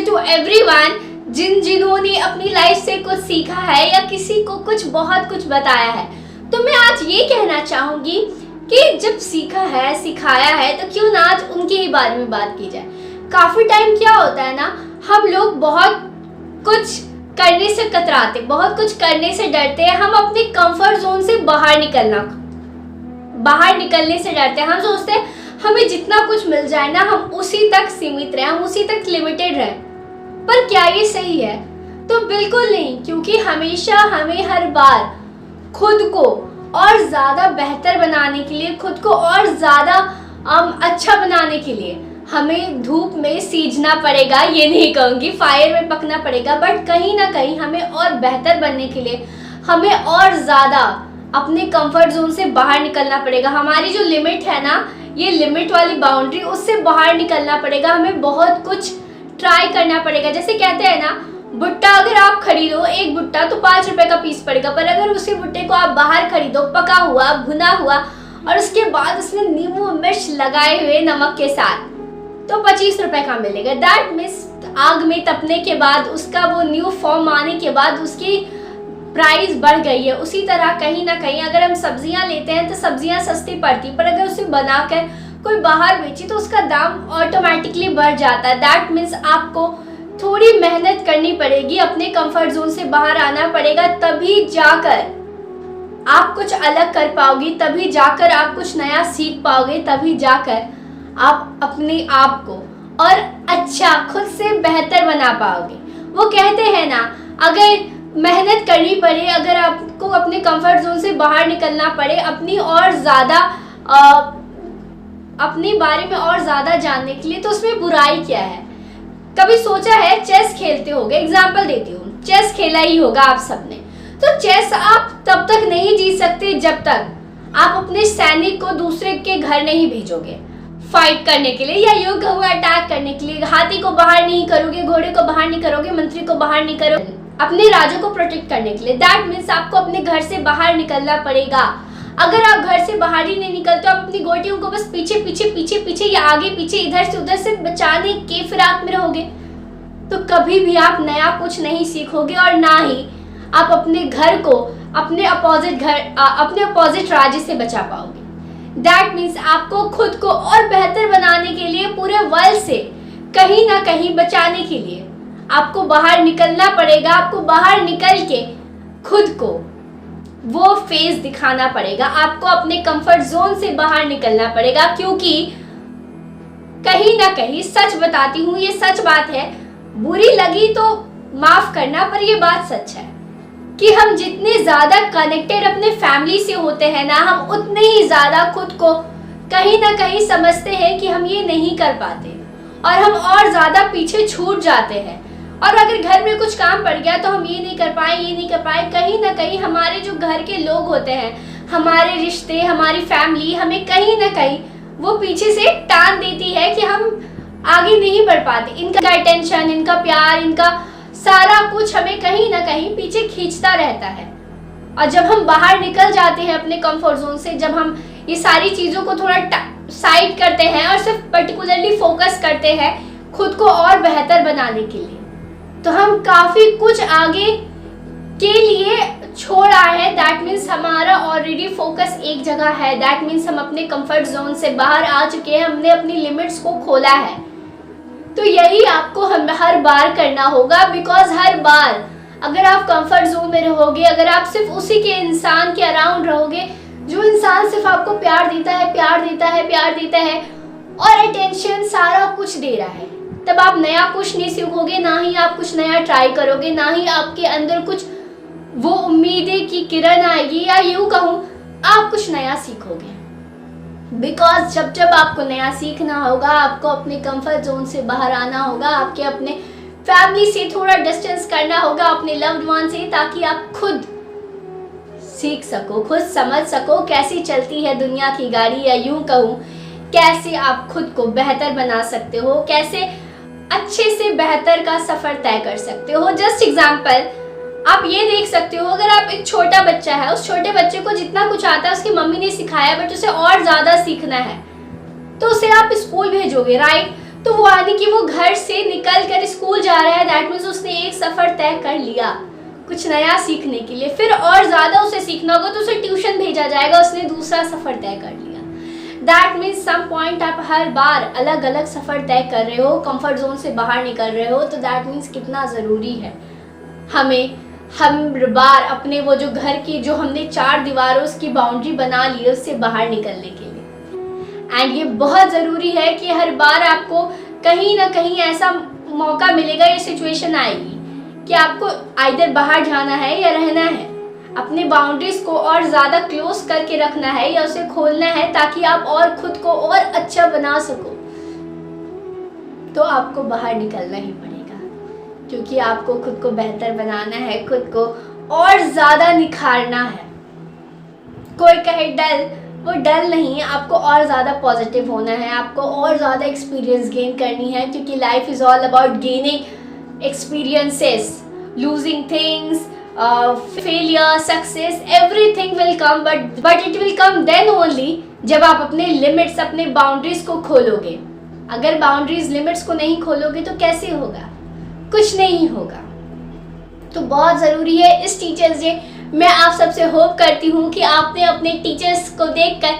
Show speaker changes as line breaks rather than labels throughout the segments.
To everyone जिन्होंने अपनी life से कुछ सीखा है या किसी को बहुत कुछ बताया है। तो मैं आज ये कहना चाहूँगी कि जब सीखा है, सिखाया है, तो क्यों ना आज उनके ही बारे में बात की जाए। काफ़ी टाइम क्या होता है ना, हम लोग बहुत कुछ करने से कतराते, बहुत कुछ करने से डरते हैं। हम अपने कंफर्ट जोन से बाहर निकलने से डरते हैं। हम सोचते हैं हमें जितना कुछ मिल जाए ना, हम उसी तक सीमित रहें, हम उसी तक लिमिटेड रहें। पर क्या ये सही है? तो बिल्कुल नहीं, क्योंकि हमेशा हमें हर बार खुद को और ज़्यादा बेहतर बनाने के लिए, खुद को और ज़्यादा अच्छा बनाने के लिए हमें धूप में सींचना पड़ेगा। ये नहीं कहूँगी फायर में पकना पड़ेगा, बट कहीं ना कहीं हमें और बेहतर बनने के लिए हमें और ज़्यादा अपने कंफर्ट जोन से बाहर निकलना पड़ेगा। हमारी जो लिमिट है ना, ये लिमिट वाली बाउंड्री, उससे बाहर निकलना पड़ेगा। हमें बहुत कुछ ट्राई करना पड़ेगा। जैसे कहते हैं ना, भुट्टा अगर आप खरीदो, एक भुट्टा तो 5 रुपए का पीस पड़ेगा, पर अगर उसी भुट्टे को आप बाहर खरीदो पका हुआ, भुना हुआ, और उसके बाद उसमें नींबू मिर्च लगाए हुए नमक के साथ, तो 25 रुपए का मिलेगा। दैट मीन्स आग में तपने के बाद, उसका वो न्यू फॉर्म आने के बाद उसकी प्राइस बढ़ गई है। उसी तरह कहीं ना कहीं अगर हम सब्जियां लेते हैं तो सब्जियां सस्ती पड़ती, पर अगर उसे बनाकर कोई बाहर बेचे तो उसका दाम ऑटोमेटिकली बढ़ जाता है। दैट मीन्स आपको थोड़ी मेहनत करनी पड़ेगी, अपने कंफर्ट जोन से बाहर आना पड़ेगा, तभी जाकर आप कुछ अलग कर पाओगे, तभी जाकर आप कुछ नया सीख पाओगे, तभी जाकर आप अपने आप को और अच्छा, खुद से बेहतर बना पाओगे। वो कहते हैं ना, अगर मेहनत करनी पड़े, अगर आपको अपने कंफर्ट जोन से बाहर निकलना पड़े, अपने बारे में और ज़्यादा जानने के लिए, तो उसमें बुराई क्या है? कभी सोचा है, चेस खेलते होगे, एग्जाम्पल देती हूँ, चेस खेला ही होगा आप सबने। तो चेस आप तब तक नहीं जीत सकते जब तक आप अपने सैनिक को दूसरे के घर नहीं भेजोगे फाइट करने के लिए, या युद्ध हुआ अटैक करने के लिए। हाथी को बाहर नहीं करोगे, घोड़े को बाहर नहीं करोगे, मंत्री को बाहर नहीं करोगे, अपने राज्य को प्रोटेक्ट करने के लिए। दैट मीन्स आपको अपने घर से बाहर निकलना पड़ेगा। अगर आप घर से बाहर ही नहीं निकलते, आप अपनी गोटियों को बस पीछे या आगे पीछे, इधर से उधर से बचाने के फिराक में रहोगे, तो कभी भी आप नया कुछ नहीं सीखोगे, और ना ही आप अपने घर को अपने अपोजिट राज्य से बचा पाओगे। दैट मीन्स आपको खुद को और बेहतर बनाने के लिए, पूरे वर्ल्ड से कहीं ना कहीं बचाने के लिए आपको बाहर निकलना पड़ेगा। आपको बाहर निकल के खुद को वो फेस दिखाना पड़ेगा। आपको अपने कंफर्ट जोन से बाहर निकलना पड़ेगा, क्योंकि कहीं ना कहीं, सच बताती हूँ, ये सच बात है, बुरी लगी तो माफ करना, पर ये बात सच है कि हम जितने ज्यादा कनेक्टेड अपने फैमिली से होते हैं ना, हम उतने ही ज्यादा खुद को कहीं ना कहीं समझते हैं कि हम ये नहीं कर पाते, और हम और ज्यादा पीछे छूट जाते हैं। और अगर घर में कुछ काम पड़ गया तो हम ये नहीं कर पाए, कहीं ना कहीं हमारे जो घर के लोग होते हैं, हमारे रिश्ते, हमारी फैमिली, हमें कहीं ना कहीं वो पीछे से टान देती है कि हम आगे नहीं बढ़ पाते। इनका अटेंशन, इनका प्यार, इनका सारा कुछ हमें कहीं ना कहीं पीछे खींचता रहता है। और जब हम बाहर निकल जाते हैं अपने कंफर्ट जोन से, जब हम ये सारी चीज़ों को थोड़ा साइड करते हैं और सिर्फ पर्टिकुलरली फोकस करते हैं खुद को और बेहतर बनाने के लिए, तो हम काफ़ी कुछ आगे के लिए छोड़ आए हैं। दैट मीन्स हमारा ऑलरेडी फोकस एक जगह है। दैट मीन्स हम अपने कंफर्ट जोन से बाहर आ चुके हैं, हमने अपनी लिमिट्स को खोला है। तो यही आपको हर बार करना होगा, बिकॉज हर बार अगर आप कंफर्ट जोन में रहोगे, अगर आप सिर्फ उसी के इंसान के अराउंड रहोगे, जो इंसान सिर्फ आपको प्यार देता है और अटेंशन सारा कुछ दे रहा है, तब आप नया कुछ नहीं सीखोगे, ना ही आप कुछ नया ट्राई करोगे, ना ही आपके अंदर कुछ वो उम्मीदें की किरण आएगी, या यूं कहूँ आप कुछ नया सीखोगे। बिकॉज जब आपको नया सीखना होगा, आपको अपने कंफर्ट जोन से बाहर आना होगा, आपके अपने फैमिली से थोड़ा डिस्टेंस करना होगा, अपने लव्ड वन से, ताकि आप खुद सीख सको, खुद समझ सको कैसी चलती है दुनिया की गाड़ी, या यूं कहूँ कैसे आप खुद को बेहतर बना सकते हो, कैसे अच्छे से बेहतर का सफर तय कर सकते हो। जस्ट एग्जाम्पल, आप ये देख सकते हो, अगर आप एक छोटा बच्चा है, उस छोटे बच्चे को जितना कुछ आता है उसकी मम्मी ने सिखाया, बट उसे और ज़्यादा सीखना है, तो उसे आप स्कूल भेजोगे, राइट? तो तो वो यानी कि वो घर से निकल कर स्कूल जा रहा है, दैट मीन्स उसने एक सफ़र तय कर लिया कुछ नया सीखने के लिए। फिर और ज़्यादा उसे सीखना होगा तो उसे ट्यूशन भेजा जाएगा, उसने दूसरा सफ़र तय कर लिया। दैट मीन्स सम पॉइंट आप हर बार अलग अलग सफ़र तय कर रहे हो, कंफर्ट जोन से बाहर निकल रहे हो, तो दैट मीन्स कितना ज़रूरी है हमें हर बार अपने वो जो घर की जो हमने 4 दीवारों उसकी बाउंड्री बना ली है उससे बाहर निकलने के लिए। एंड ये बहुत ज़रूरी है कि हर बार आपको कहीं ना कहीं ऐसा मौका मिलेगा, ये सिचुएशन आएगी कि आपको आइदर बाहर जाना है या रहना है, अपने बाउंड्रीज को और ज़्यादा क्लोज करके रखना है या उसे खोलना है ताकि आप और खुद को और अच्छा बना सको। तो आपको बाहर निकलना ही पड़ेगा, क्योंकि आपको खुद को बेहतर बनाना है, खुद को और ज़्यादा निखारना है। कोई कहे डल, वो डल नहीं, आपको और ज़्यादा पॉजिटिव होना है, आपको और ज़्यादा एक्सपीरियंस गेन करनी है, क्योंकि life is all about gaining experiences, losing things, failure, success, everything will come, but it will come then only जब आप अपने लिमिट्स, अपने बाउंड्रीज को खोलोगे। अगर बाउंड्रीज, लिमिट्स को नहीं खोलोगे तो कैसे होगा? कुछ नहीं होगा। तो बहुत ज़रूरी है इस टीचर्स डे, मैं आप सबसे होप करती हूँ कि आपने अपने टीचर्स को देखकर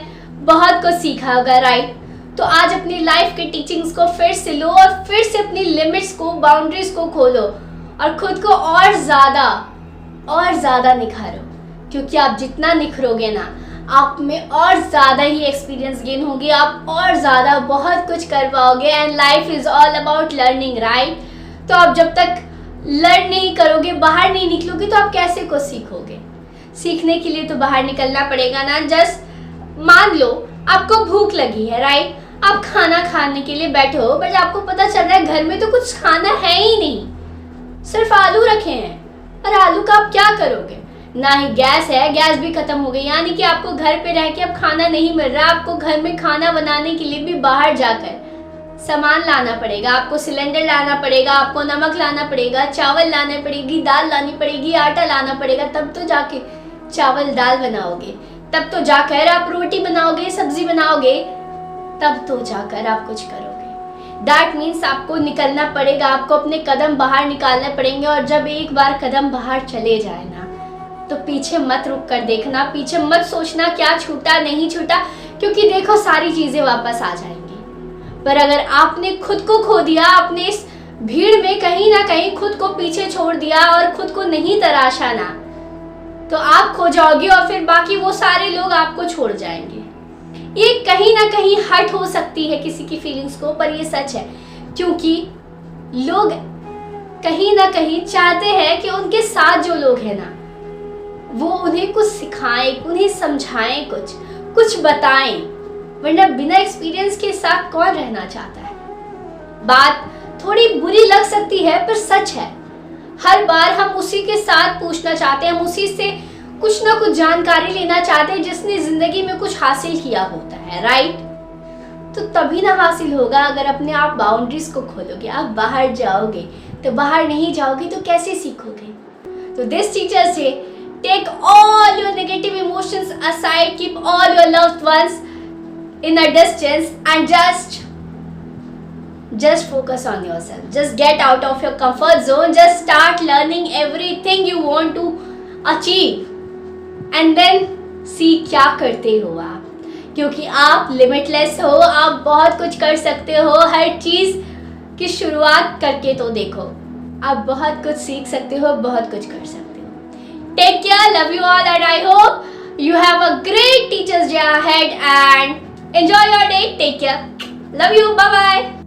बहुत कुछ सीखा होगा, राइट? तो आज अपनी लाइफ के टीचिंग्स को फिर से लो और फिर से अपनी लिमिट्स को, बाउंड्रीज को खोलो और खुद को और ज़्यादा निखारो, क्योंकि आप जितना निखरोगे ना, आप में और ज़्यादा ही एक्सपीरियंस गेन होगी, आप और ज़्यादा बहुत कुछ कर पाओगे। And life is all about learning, right? तो आप जब तक लर्न नहीं करोगे, बाहर नहीं निकलोगे, तो आप कैसे कुछ सीखोगे? सीखने के लिए तो बाहर निकलना पड़ेगा ना। जस्ट मान लो आपको भूख लगी है, राइट? आप खाना खाने के लिए बैठे हो, बट आपको पता चल रहा है घर में तो कुछ खाना है ही नहीं, सिर्फ आलू रखे हैं, और आलू का आप क्या करोगे? ना ही गैस है, गैस भी खत्म हो गई, यानी कि आपको घर पे रह के अब खाना नहीं मिल रहा। आपको घर में खाना बनाने के लिए भी बाहर जाकर सामान लाना पड़ेगा, आपको सिलेंडर लाना पड़ेगा, आपको नमक लाना पड़ेगा, चावल लाने पड़ेगी, दाल लानी पड़ेगी, आटा लाना पड़ेगा, तब तो जाके चावल दाल बनाओगे, तब तो जाकर आप रोटी बनाओगे, सब्जी बनाओगे, तब तो जाकर आप कुछ करोगे। दैट मीन्स आपको निकलना पड़ेगा, आपको अपने कदम बाहर निकालने पड़ेंगे। और जब एक बार कदम बाहर चले जाए ना, तो पीछे मत रुक कर देखना, पीछे मत सोचना क्या छूटा नहीं छूटा, क्योंकि देखो सारी चीज़ें वापस आ जाएंगी। पर अगर आपने खुद को खो दिया, आपने इस भीड़ में कहीं ना कहीं खुद को पीछे छोड़ दिया और खुद को नहीं तराशा ना, तो आप खो जाओगे और फिर बाकी वो सारे लोग आपको छोड़ जाएंगे। ये कहीं ना कहीं हर्ट हो सकती है किसी की फीलिंग्स को, पर ये सच है, क्योंकि लोग कहीं ना कहीं चाहते हैं कि उनके साथ जो लोग हैं ना, वो उन्हें कुछ सिखाएं, उन्हें समझाएं, कुछ बताएं, वरना बिना एक्सपीरियंस के साथ कौन रहना चाहता है? बात थोड़ी बुरी लग सकती है, पर सच है। हर बार हम उसी के साथ पूछना चाहते हैं, हम उसी से कुछ ना कुछ जानकारी लेना चाहते हैं जिसने जिंदगी में कुछ हासिल किया होता है, राइट? तो तभी ना हासिल होगा अगर अपने आप बाउंड्रीज को खोलोगे, आप बाहर जाओगे। तो बाहर नहीं जाओगे तो कैसे सीखोगे? तो this Teachers' Day, take all your negative emotions aside, keep all your loved ones in a distance and just focus on yourself. Just get out of your comfort zone, just start learning everything you want to achieve and then see क्या करते हो आप, क्योंकि आप limitless हो, आप बहुत कुछ कर सकते हो। हर चीज़ की शुरुआत करके तो देखो, आप बहुत कुछ सीख सकते हो, बहुत कुछ कर सकते हो। Take care, love you all and I hope you have a great Teachers Day ahead and enjoy your day. Take care. Love you. Bye bye.